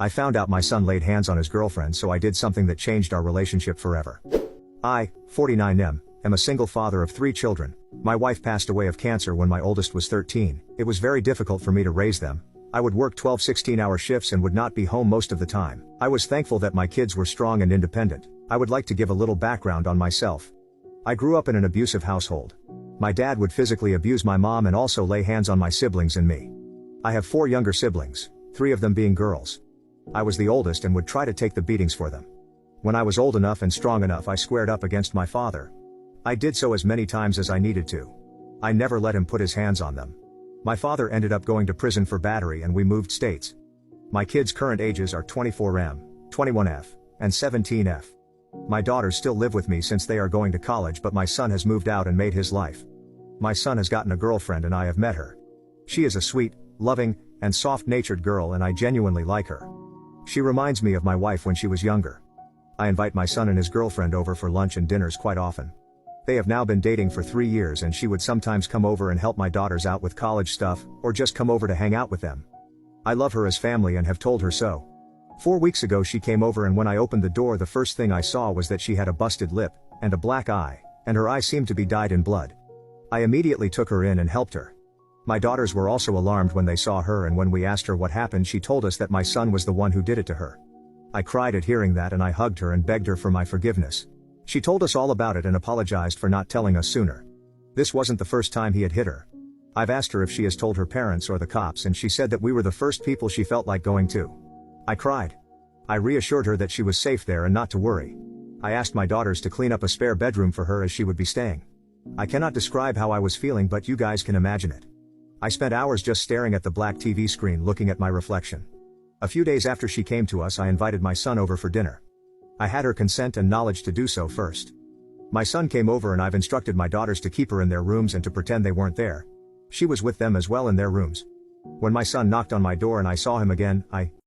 I found out my son laid hands on his girlfriend, so I did something that changed our relationship forever. I, 49M, am a single father of 3 children. My wife passed away of cancer when my oldest was 13. It was very difficult for me to raise them. I would work 12 16-hour shifts and would not be home most of the time. I was thankful that my kids were strong and independent. I would like to give a little background on myself. I grew up in an abusive household. My dad would physically abuse my mom and also lay hands on my siblings and me. I have 4 younger siblings, 3 of them being girls. I was the oldest and would try to take the beatings for them. When I was old enough and strong enough, I squared up against my father. I did so as many times as I needed to. I never let him put his hands on them. My father ended up going to prison for battery and we moved states. My kids' current ages are 24M, 21F, and 17F. My daughters still live with me since they are going to college, but my son has moved out and made his life. My son has gotten a girlfriend and I have met her. She is a sweet, loving, and soft-natured girl and I genuinely like her. She reminds me of my wife when she was younger. I invite my son and his girlfriend over for lunch and dinners quite often. They have now been dating for 3 years and she would sometimes come over and help my daughters out with college stuff, or just come over to hang out with them. I love her as family and have told her so. 4 weeks ago she came over and when I opened the door the first thing I saw was that she had a busted lip, and a black eye, and her eye seemed to be dyed in blood. I immediately took her in and helped her. My daughters were also alarmed when they saw her, and when we asked her what happened she told us that my son was the one who did it to her. I cried at hearing that and I hugged her and begged her for my forgiveness. She told us all about it and apologized for not telling us sooner. This wasn't the first time he had hit her. I've asked her if she has told her parents or the cops and she said that we were the first people she felt like going to. I cried. I reassured her that she was safe there and not to worry. I asked my daughters to clean up a spare bedroom for her as she would be staying. I cannot describe how I was feeling, but you guys can imagine it. I spent hours just staring at the black TV screen looking at my reflection. A few days after she came to us I invited my son over for dinner. I had her consent and knowledge to do so first. My son came over and I've instructed my daughters to keep her in their rooms and to pretend they weren't there. She was with them as well in their rooms. When my son knocked on my door and I saw him again, I